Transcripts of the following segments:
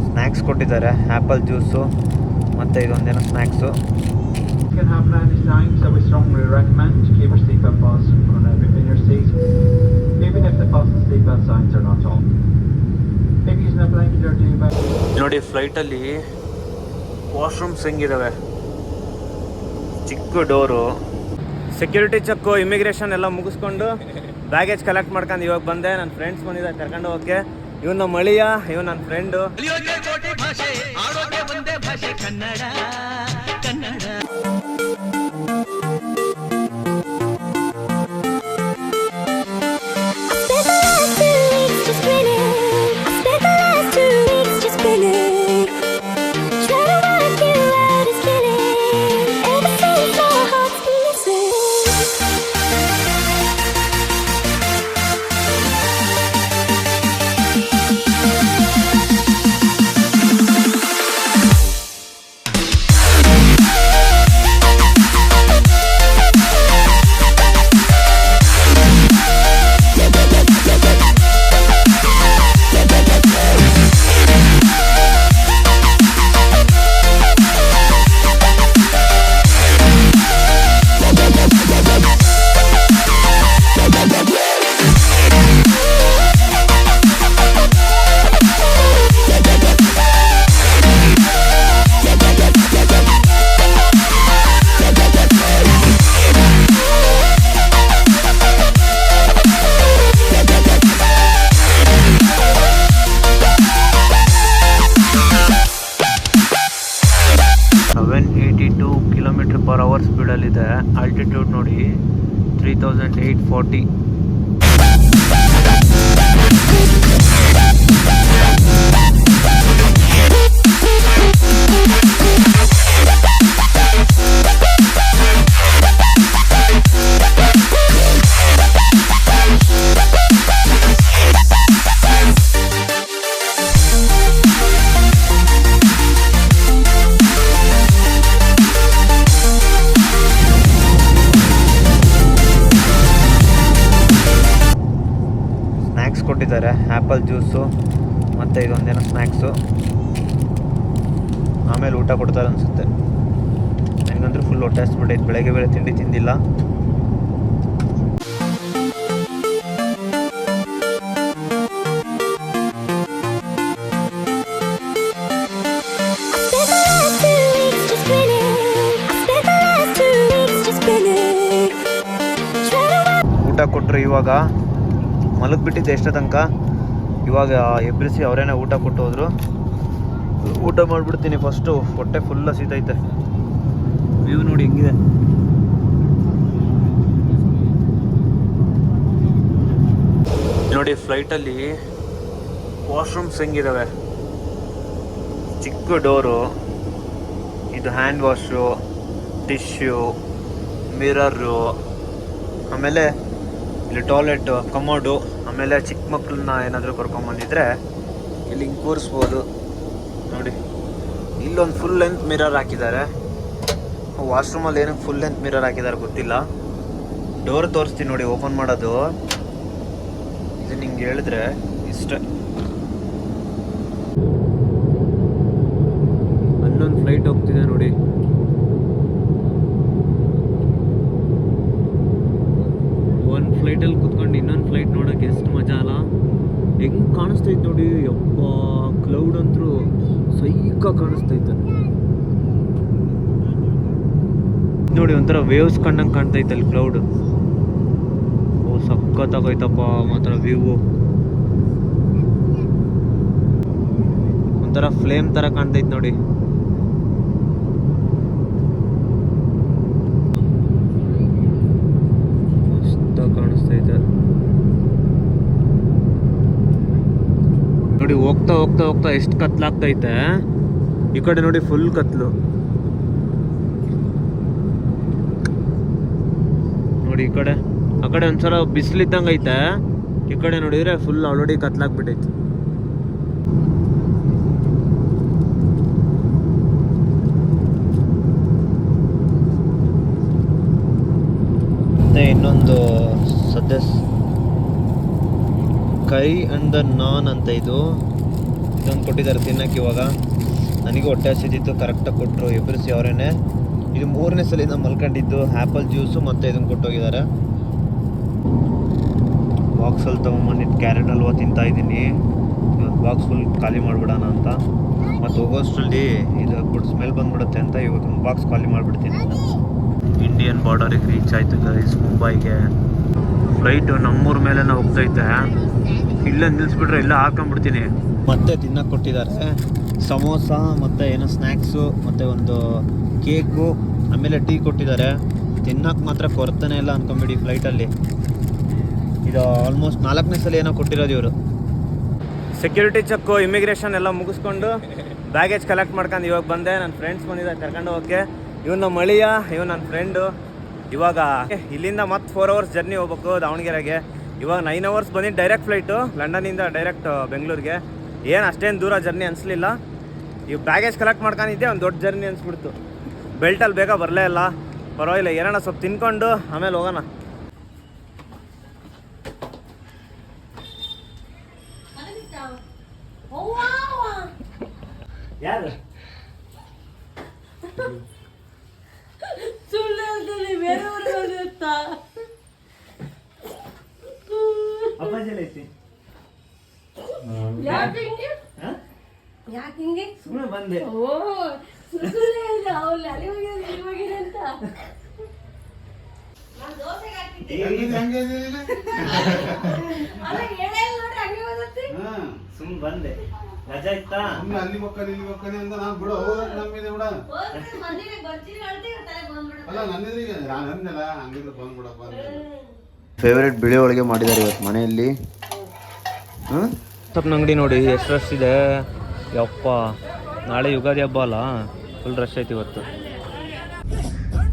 Snacks ಕೊಟ್ಟಿದ್ದಾರೆ, apple juice ಮತ್ತು ಇದೊಂದೇನೋ snacks. Can happen at any time, so we strongly recommend keep your seatbelt fastened on in your seat, even if the fasten seatbelt signs are not on. Maybe using a blanket or duvet. ನೋಡಿ ಫ್ಲೈಟಲ್ಲಿ washrooms ಹೆಂಗಿದಾವೆ, ಚಿಕ್ಕ door. Security cheque, immigration ಎಲ್ಲ ಮುಗಿಸ್ಕೊಂಡು baggage collect ಮಾಡ್ಕೊಂಡು ಇವಾಗ ಬಂದೆ. ನನ್ನ friends ಬಂದಿದ್ದಾರೆ ಕರ್ಕೊಂಡು ಹೋಗಕ್ಕೆ. ಇವನು ನಮ್ಮ ಮಳಿಯ, ಇವನು ನನ್ನ ಫ್ರೆಂಡು. km/h ಸ್ಪೀಡಲ್ಲಿದೆ. ಆಲ್ಟಿಟ್ಯೂಡ್ ನೋಡಿ 3840. ಕೊಟ್ಟಿದ್ದಾರೆ, ಆ್ಯಪಲ್ ಜ್ಯೂಸು ಮತ್ತು ಇದೊಂದೇನೋ ಸ್ನ್ಯಾಕ್ಸು. ಆಮೇಲೆ ಊಟ ಕೊಡ್ತಾರೆ ಅನಿಸುತ್ತೆ. ನನಗಂದ್ರೂ ಫುಲ್ ಹೊಟ್ಟೆ ಹಸ್ಬಿಟ್ಟೈತೆ, ಬೆಳಗ್ಗೆ ಬೇರೆ ತಿಂಡಿ ತಿಂದಿಲ್ಲ. ಊಟ ಕೊಟ್ಟರು, ಇವಾಗ ಮಲಗಿಬಿಟ್ಟಿದ್ದೆ ಎಷ್ಟೋ ತನಕ. ಇವಾಗ ಎಬ್ಬಿಸಿ ಅವರೇನೆ ಊಟ ಕೊಟ್ಟು ಹೋದರು. ಊಟ ಮಾಡಿಬಿಡ್ತೀನಿ ಫಸ್ಟು, ಹೊಟ್ಟೆ ಫುಲ್ ಹಸಿತೈತೆ. ವ್ಯೂ ನೋಡಿ ಹೆಂಗಿದೆ. ನೋಡಿ ಫ್ಲೈಟಲ್ಲಿ ವಾಶ್ರೂಮ್ಸ್ ಹೆಂಗಿದಾವೆ, ಚಿಕ್ಕ ಡೋರು, ಇದು ಹ್ಯಾಂಡ್ ವಾಶು, ಟಿಶ್ಯೂ, ಮಿರರು, ಆಮೇಲೆ ಇಲ್ಲಿ ಟಾಯ್ಲೆಟ್, ಕಮೋಡು. ಆಮೇಲೆ ಚಿಕ್ಕ ಮಕ್ಕಳನ್ನ ಏನಾದರೂ ಕರ್ಕೊಂಬಂದಿದ್ರೆ ಇಲ್ಲಿ ಹಿಂಗೆ ಕೂರಿಸ್ಬೋದು. ನೋಡಿ ಇಲ್ಲೊಂದು ಫುಲ್ ಲೆಂತ್ ಮಿರರ್ ಹಾಕಿದ್ದಾರೆ. ವಾಶ್ರೂಮಲ್ಲಿ ಏನಕ್ಕೆ ಫುಲ್ ಲೆಂತ್ ಮಿರರ್ ಹಾಕಿದ್ದಾರೆ ಗೊತ್ತಿಲ್ಲ. ಡೋರ್ ತೋರಿಸ್ತೀನಿ ನೋಡಿ, ಓಪನ್ ಮಾಡೋದು. ಇದು ನಿಂಗೆ ಹೇಳಿದ್ರೆ ಇಷ್ಟೇ. ಅಲ್ಲೊಂದು ಫ್ಲೈಟ್ ಹೋಗ್ತಿದೆ ನೋಡಿ. ಒಂದು ಫ್ಲೈಟಲ್ಲಿ ಕುತ್ಕೊಂಡು ಇನ್ನೊಂದು ಫ್ಲೈಟ್ ನೋಡೋಕೆ ಎಷ್ಟು ಮಜಾ ಅಲ್ಲ. ಹೆಂಗೆ ಕಾಣಿಸ್ತೈತೆ ನೋಡಿ, ಯಪ್ಪ ಕ್ಲೌಡ್ ಅಂತೂ ಸೈಕ ಕಾಣಿಸ್ತೈತೆ ನೋಡಿ. ಒಂಥರ ವೇವ್ಸ್ ಕಂಡಂಗೆ ಕಾಣ್ತೈತೆ ಅಲ್ಲಿ ಕ್ಲೌಡ್. ಓ ಸಖತ್ತಾಗೈತಪ್ಪ ಮಾತ್ರ ವ್ಯೂ. ಒಂಥರ ಫ್ಲೇಮ್ ಥರ ಕಾಣ್ತೈತೆ ನೋಡಿ. ಕಾಣಿಸ್ತೈತೆ ನೋಡಿ. ಹೋಗ್ತಾ ಹೋಗ್ತಾ ಹೋಗ್ತಾ ಎಷ್ಟು ಕತ್ಲಾಗ್ತೈತೆ. ಈ ಕಡೆ ನೋಡಿ ಫುಲ್ ಕತ್ಲು ನೋಡಿ. ಈ ಕಡೆ ಆ ಕಡೆ ಒಂದ್ಸಲ ಬಿಸಿಲಿದ್ದಂಗೆ ಐತೆ. ಈ ಕಡೆ ನೋಡಿದ್ರೆ ಫುಲ್ ಆಲ್ರೆಡಿ ಕತ್ಲಾಗ್ಬಿಟ್ಟೈತೆ. ಇನ್ನೊಂದು ಸದ್ಯ ಕೈ ಅಂಡ್ ದ ನಾನ್ ಅಂತ ಇದೊಂದು ಕೊಟ್ಟಿದ್ದಾರೆ ತಿನ್ನಕ್ಕೆ. ಇವಾಗ ನನಗೆ ಹೊಟ್ಟೆ ಹಸಿದಿತ್ತು, ಕರೆಕ್ಟಾಗಿ ಕೊಟ್ಟರು ಎಬ್ಬರಿಸಿ ಅವರೇನೆ. ಇದು 3ನೇ ಸಲ ನಾವು ಮಲ್ಕೊಂಡಿದ್ದು. ಆ್ಯಪಲ್ ಜ್ಯೂಸು ಮತ್ತು ಇದನ್ನು ಕೊಟ್ಟೋಗಿದ್ದಾರೆ. ಬಾಕ್ಸಲ್ಲಿ ತೊಗೊಂಬಂದಿದ್ದು ಕ್ಯಾರೆಟ್ ಹಲ್ವಾ ತಿಂತಾಯಿದ್ದೀನಿ. ಇವತ್ತು ಬಾಕ್ಸ್ ಫುಲ್ ಖಾಲಿ ಮಾಡಿಬಿಡೋಣ ಅಂತ. ಮತ್ತು ಹೋಗೋಷ್ಟರಲ್ಲಿ ಇದು ಫುಡ್ ಸ್ಮೆಲ್ ಬಂದ್ಬಿಡುತ್ತೆ ಅಂತ ಇವತ್ತು ಒಂದು ಬಾಕ್ಸ್ ಖಾಲಿ ಮಾಡಿಬಿಡ್ತೀನಿ. ಇಂಡಿಯನ್ ಬಾರ್ಡರಿಗೆ ರೀಚ್ ಆಯಿತು ಗೈಸ್, ಮುಂಬೈಗೆ. ಫ್ಲೈಟು ನಮ್ಮೂರ ಮೇಲೆ ಹೋಗ್ತೈತೆ. ಇಲ್ಲೇ ನಿಲ್ಲಿಸ್ಬಿಟ್ರೆ ಇಲ್ಲ ಹಾಕೊಂಡ್ಬಿಡ್ತೀನಿ. ಮತ್ತೆ ತಿನ್ನಕ್ಕೆ ಕೊಟ್ಟಿದ್ದಾರೆ ಸಮೋಸ ಮತ್ತು ಏನೋ ಸ್ನ್ಯಾಕ್ಸು ಮತ್ತು ಒಂದು ಕೇಕು, ಆಮೇಲೆ ಟೀ ಕೊಟ್ಟಿದ್ದಾರೆ. ತಿನ್ನಕ್ಕೆ ಮಾತ್ರ ಕೊರತೆನೇ ಇಲ್ಲ ಅಂದ್ಕೊಂಬಿಡಿ ಫ್ಲೈಟಲ್ಲಿ. ಇದು ಆಲ್ಮೋಸ್ಟ್ 4ನೇ ಸಲ ಏನೋ ಕೊಟ್ಟಿರೋದು ಇವರು. ಸೆಕ್ಯೂರಿಟಿ ಚೆಕ್ಕು, ಇಮಿಗ್ರೇಷನ್ ಎಲ್ಲ ಮುಗಿಸ್ಕೊಂಡು ಬ್ಯಾಗೇಜ್ ಕಲೆಕ್ಟ್ ಮಾಡ್ಕೊಂಡು ಇವಾಗ ಬಂದೆ. ನನ್ನ ಫ್ರೆಂಡ್ಸ್ ಬಂದಿದ್ದಾರೆ ಕರ್ಕೊಂಡು ಹೋಗೋಕ್ಕೆ. ಇವನು ನಮ್ಮ ಅಳಿಯ, ಇವನು ನನ್ನ ಫ್ರೆಂಡು. ಇವಾಗ ಇಲ್ಲಿಂದ ಮತ್ತೆ 4 ಅವರ್ಸ್ ಜರ್ನಿ ಹೋಗ್ಬೇಕು ದಾವಣಗೆರೆಗೆ. ಇವಾಗ 9 ಅವರ್ಸ್ ಬಂದಿದ್ದು ಡೈರೆಕ್ಟ್ ಫ್ಲೈಟು ಲಂಡನ್ನಿಂದ ಡೈರೆಕ್ಟ್ ಬೆಂಗಳೂರಿಗೆ. ಏನು ಅಷ್ಟೇನು ದೂರ ಜರ್ನಿ ಅನಿಸ್ಲಿಲ್ಲ. ಇವು ಬ್ಯಾಗೇಜ್ ಕಲೆಕ್ಟ್ ಮಾಡ್ಕೊಂಡಿದ್ದೆ ಒಂದು ದೊಡ್ಡ ಜರ್ನಿ ಅನಿಸ್ಬಿಡ್ತು. ಬೆಲ್ಟಲ್ಲಿ ಬೇಗ ಬರಲೇ ಇಲ್ಲ. ಪರವಾಗಿಲ್ಲ, ಏನಾರ ಸ್ವಲ್ಪ ತಿನ್ಕೊಂಡು ಆಮೇಲೆ ಹೋಗೋಣ. ಯಾರು ಅಪ್ಪಾಜಿ ಯಾಕಿಂಗೆ ಸುಮ್ಮನೆ ಬಂದೆ. ಸುಮ್ಮನೆ ಬಂದೆ, ರಜಾ ಇತ್ತಾ? ಅಲ್ಲಿ ಮಕ್ಕಳು ಇಲ್ಲಿ ಮಕ್ಕಳು ಅಂತ ನಾನು ಬಿಡ ಹೋಗಕ್ ನಮ್ಮಿದೆ ಬಿಡ ಅಲ್ಲ ನನ್ನಿದ್ರಿಗೆ ನಾನು ಅಂದಲ್ಲ ಹಂಗಿದ್ರೆ ಬಂದ್ಬಿಡಪ್ಪ. ಫೇವ್ರೇಟ್ ಬಿಳಿ ಒಳಗೆ ಮಾಡಿದ್ದಾರೆ ಇವತ್ತು ಮನೆಯಲ್ಲಿ. ಸ್ವಲ್ಪ ಅಂಗಡಿ ನೋಡಿ ಎಷ್ಟು ರಶ್ ಇದೆ ಯಪ್ಪ. ನಾಳೆ ಯುಗಾದಿ ಹಬ್ಬ ಅಲ್ಲ, ಫುಲ್ ರಶ್ ಐತಿ ಇವತ್ತು.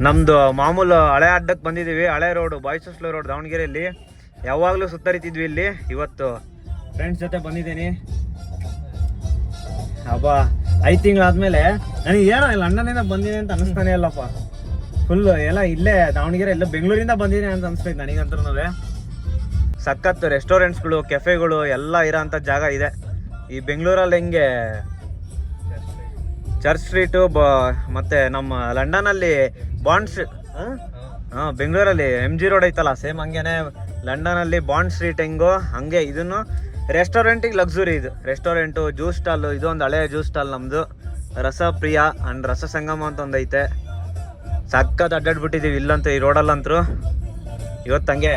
ನಮ್ಮದು ಮಾಮೂಲು ಹಳೆ ಅಡ್ಡಕ್ಕೆ ಬಂದಿದ್ದೀವಿ. ಹಳೆ ರೋಡು, ಬಾಯ್ಸ್ ಹಾಸ್ಟೆಲ್ ರೋಡ್ ದಾವಣಗೆರೆಯಲ್ಲಿ. ಯಾವಾಗಲೂ ಸುತ್ತರಿತಿದ್ವಿ ಇಲ್ಲಿ. ಇವತ್ತು ಫ್ರೆಂಡ್ಸ್ ಜೊತೆ ಬಂದಿದ್ದೀನಿ. ಹಬ್ಬ 5 ತಿಂಗಳಾದ್ಮೇಲೆ ನನಗೆ ಏನೋ ಲಂಡನ್ನಿಂದ ಬಂದಿನಿ ಅಂತ ಅನಿಸ್ತಾನೆ ಅಲ್ಲಪ್ಪ. ಫುಲ್ ಎಲ್ಲ ಇಲ್ಲೇ ದಾವಣಗೆರೆ, ಎಲ್ಲ ಬೆಂಗಳೂರಿಂದ ಬಂದಿನಿ ಅಂತ ಅನಿಸ್ತೈತೆ ನನಗಂತೂ. ಸಖತ್ತು ರೆಸ್ಟೋರೆಂಟ್ಸ್ಗಳು, ಕೆಫೆಗಳು ಎಲ್ಲ ಇರೋ ಅಂಥ ಜಾಗ ಇದೆ ಈ ಬೆಂಗಳೂರಲ್ಲಿ. ಹೆಂಗೆ ಚರ್ಚ್ ಸ್ಟ್ರೀಟು ಮತ್ತು ನಮ್ಮ ಲಂಡನಲ್ಲಿ ಬಾಂಡ್ ಸ್ಟ್ರೀಟ್, ಬೆಂಗಳೂರಲ್ಲಿ MG ರೋಡ್ ಐತಲ್ಲ, ಸೇಮ್ ಹಂಗೇನೆ ಲಂಡನಲ್ಲಿ ಬಾಂಡ್ ಸ್ಟ್ರೀಟ್ ಹೆಂಗೋ ಹಂಗೆ ಇದನ್ನು ರೆಸ್ಟೋರೆಂಟಿಗೆ ಲಕ್ಸುರಿ. ಇದು ರೆಸ್ಟೋರೆಂಟು, ಜ್ಯೂಸ್ ಸ್ಟಾಲು. ಇದೊಂದು ಹಳೆಯ ಜ್ಯೂಸ್ ಸ್ಟಾಲ್ ನಮ್ಮದು, ರಸಪ್ರಿಯ ಆ್ಯಂಡ್ ರಸ ಸಂಗಮ ಅಂತ ಒಂದು ಐತೆ. ಸಖತ್ ಅಡ್ಡಾಡ್ಬಿಟ್ಟಿದ್ದೀವಿ ಇಲ್ಲಂತೂ, ಈ ರೋಡಲ್ಲಂತೂ. ಇವತ್ತು ಹಂಗೆ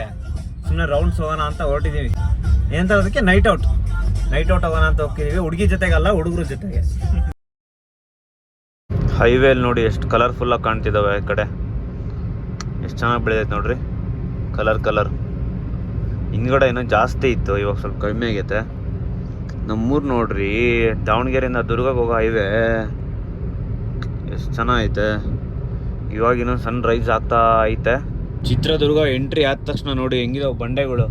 ಸುಮ್ಮನೆ ರೌಂಡ್ಸ್ ಹೋಗೋಣ ಅಂತ ಹೊರಟಿದ್ದೀವಿ. ಏನಂತ ಅದಕ್ಕೆ ನೈಟ್ ಔಟ್ ಹೋಗೋಣ ಅಂತ ಹೋಗ್ತಿದ್ದೀವಿ. ಹುಡುಗಿ ಜೊತೆಗಲ್ಲ, ಹುಡುಗರ ಜೊತೆಗೆ. ಹೈವೇಲಿ ನೋಡಿ ಎಷ್ಟು ಕಲರ್ಫುಲ್ಲಾಗಿ ಕಾಣ್ತಿದ್ದಾವೆ. ಈ ಕಡೆ ಎಷ್ಟು ಚೆನ್ನಾಗಿ ಬೆಳೆದೈತೆ ನೋಡ್ರಿ, ಕಲರ್. ಹಿಂದ್ಗಡೆ ಏನೋ ಜಾಸ್ತಿ ಇತ್ತು, ಇವಾಗ ಸ್ವಲ್ಪ ಕಡಿಮೆ ಆಗೈತೆ. ನಮ್ಮೂರು ನೋಡ್ರಿ, ದಾವಣಗೆರೆಯಿಂದ ದುರ್ಗಕ್ಕೆ ಹೋಗೋ ಹೈವೇ ಎಷ್ಟು ಚೆನ್ನಾಗೈತೆ. ಇವಾಗ ಇನ್ನೊಂದು ಸನ್ ರೈಸ್ ಆಗ್ತಾ ಐತೆ. ಚಿತ್ರದುರ್ಗ ಎಂಟ್ರಿ ಆದ ತಕ್ಷಣ ನೋಡಿ ಹೆಂಗಿದಾವೆ ಬಂಡೆಗಳು.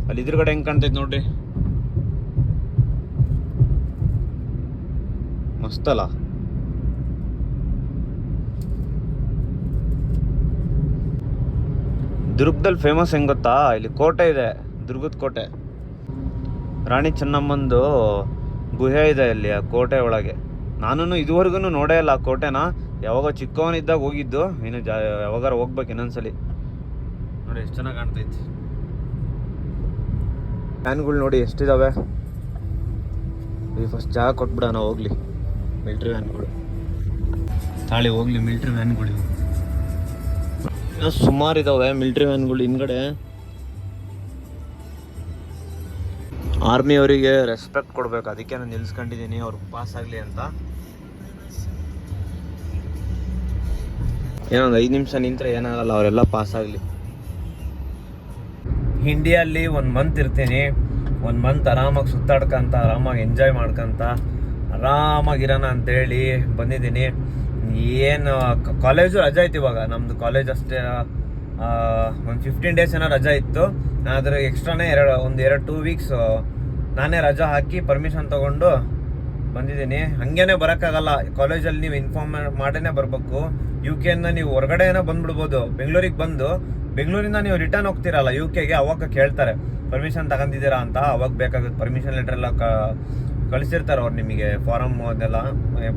ಅಲ್ಲಿ ಇದ್ರಗಡೆ ಹೆಂಗೆ ಕಾಣ್ತೈತೆ ನೋಡ್ರಿ, ಮಸ್ತಲ್ಲ. ದುರ್ಗದಲ್ಲಿ ಫೇಮಸ್ ಹೆಂಗೆ ಗೊತ್ತಾ, ಇಲ್ಲಿ ಕೋಟೆ ಇದೆ, ದುರ್ಗದ ಕೋಟೆ. ರಾಣಿ ಚೆನ್ನಮ್ಮಂದು ಗುಹೆ ಇದೆ ಇಲ್ಲಿ ಆ ಕೋಟೆ ಒಳಗೆ. ನಾನು ಇದುವರೆಗೂ ನೋಡೇ ಇಲ್ಲ ಆ ಕೋಟೆನ. ಯಾವಾಗ ಚಿಕ್ಕವನಿದ್ದಾಗ ಹೋಗಿದ್ದು, ಇನ್ನು ಯಾವಾಗಾರ ಹೋಗ್ಬೇಕು ಇನ್ನೊಂದ್ಸಲಿ. ನೋಡಿ ಎಷ್ಟು ಚೆನ್ನಾಗಿ ಕಾಣ್ತೈತಿ. ವ್ಯಾನ್ಗಳು ನೋಡಿ ಎಷ್ಟಿದಾವೆ. ಈ ಫಸ್ಟ್ ಜಾಗ ಕೊಟ್ಬಿಡೋಣ, ಹೋಗ್ಲಿ ಮಿಲ್ಟ್ರಿ ವ್ಯಾನ್ಗಳು ತಾಳಿ ಹೋಗ್ಲಿ. ಮಿಲ್ಟ್ರಿ ವ್ಯಾನ್ಗಳು ಸುಮಾರು ಇದಾವೆ ಮಿಲ್ಟ್ರಿ ವ್ಯಾನ್ಗಳು ಹಿಂದ್ಗಡೆ. ಆರ್ಮಿ ಅವರಿಗೆ ರೆಸ್ಪೆಕ್ಟ್ ಕೊಡ್ಬೇಕು, ಅದಕ್ಕೆ ನಾನು ನಿಲ್ಸ್ಕೊಂಡಿದ್ದೀನಿ ಅವ್ರಿಗೆ ಪಾಸ್ ಆಗಲಿ ಅಂತ. ಏನೊಂದು 5 ನಿಮಿಷ ನಿಂತ್ರೆ ಏನಾಗಲ್ಲ, ಅವರೆಲ್ಲ ಪಾಸ್ ಆಗಲಿ. ಇಂಡಿಯಲ್ಲಿ 1 ಮಂತ್ ಇರ್ತೀನಿ. 1 ಮಂತ್ ಆರಾಮಾಗಿ ಸುತ್ತಾಡ್ಕೊಂತ, ಆರಾಮಾಗಿ ಎಂಜಾಯ್ ಮಾಡ್ಕೊಂತ, ಆರಾಮಾಗಿರೋಣ ಅಂತೇಳಿ ಬಂದಿದ್ದೀನಿ. ಏನು ಕಾಲೇಜು ರಜಾ ಇತ್ತು ಇವಾಗ. ನಮ್ಮದು ಕಾಲೇಜ್ ಅಷ್ಟೇ ಒಂದು 15 ಡೇಸ್ ಏನೋ ರಜಾ ಇತ್ತು. ಆದರೆ ಎಕ್ಸ್ಟ್ರಾನೇ 2 ವೀಕ್ಸ್ ನಾನೇ ರಜಾ ಹಾಕಿ ಪರ್ಮಿಷನ್ ತೊಗೊಂಡು ಬಂದಿದ್ದೀನಿ. ಹಾಗೇನೆ ಬರೋಕ್ಕಾಗಲ್ಲ, ಕಾಲೇಜಲ್ಲಿ ನೀವು ಇನ್ಫಾರ್ಮ್ ಮಾಡೇ ಬರಬೇಕು. UK ನೀವು ಹೊರಗಡೆ ಏನೋ ಬಂದ್ಬಿಡ್ಬೋದು. ಬೆಂಗಳೂರಿಗೆ ಬಂದು ಬೆಂಗಳೂರಿಂದ ನೀವು ರಿಟರ್ನ್ ಹೋಗ್ತಿರಲ್ಲ UK ಗೆ, ಅವಾಗ ಕೇಳ್ತಾರೆ ಪರ್ಮಿಷನ್ ತಗೊಂಡಿದ್ದೀರಾ ಅಂತ ಅವಾಗ ಬೇಕಾಗುತ್ತೆ. ಪರ್ಮಿಷನ್ ಲೆಟರ್ ಎಲ್ಲ ಕಳಿಸಿರ್ತಾರೆ ಅವ್ರು ನಿಮಗೆ, ಫಾರಮ್ ಅದೆಲ್ಲ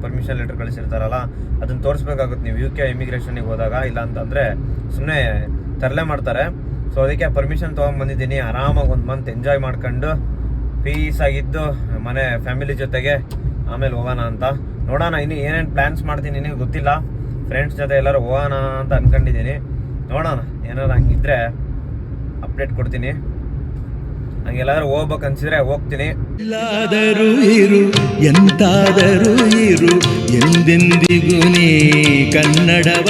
ಪರ್ಮಿಷನ್ ಲೆಟರ್ ಕಳಿಸಿರ್ತಾರಲ್ಲ ಅದನ್ನು ತೋರಿಸ್ಬೇಕಾಗುತ್ತೆ ನೀವು UK ಇಮಿಗ್ರೇಷನಿಗೆ ಹೋದಾಗ. ಇಲ್ಲ ಅಂತಂದರೆ ಸುಮ್ಮನೆ ತರಲೆ ಮಾಡ್ತಾರೆ. ಸೊ ಅದಕ್ಕೆ ಪರ್ಮಿಷನ್ ತೊಗೊಂಡ್ಬಂದಿದ್ದೀನಿ. ಆರಾಮಾಗಿ 1 ಮಂತ್ ಎಂಜಾಯ್ ಮಾಡ್ಕೊಂಡು ಪೀಸಾಗಿದ್ದು ಮನೆ ಫ್ಯಾಮಿಲಿ ಜೊತೆಗೆ ಆಮೇಲೆ ಹೋಗೋಣ ಅಂತ. ನೋಡೋಣ ಇನ್ನು ಏನೇನು ಪ್ಲ್ಯಾನ್ಸ್ ಮಾಡ್ತೀನಿ ನಿನಗೆ ಗೊತ್ತಿಲ್ಲ. ಫ್ರೆಂಡ್ಸ್ ಜೊತೆ ಎಲ್ಲರೂ ಹೋಗೋಣ ಅಂತ ಅಂದ್ಕೊಂಡಿದ್ದೀನಿ. ನೋಡೋಣ ಏನಾದ್ರು ಹಂಗಿದ್ರೆ ಅಪ್ಡೇಟ್ ಕೊಡ್ತೀನಿ. ಹಂಗೆಲ್ಲಾದ್ರೂ ಹೋಗ್ಬೇಕು ಅನ್ಸಿದ್ರೆ ಹೋಗ್ತೀನಿ. ಎಲ್ಲಾದರೂ ಇರು ಎಂತಾದರೂ ಇರು ಎಂದೆಂದಿಗೂ ನೀ ಕನ್ನಡವ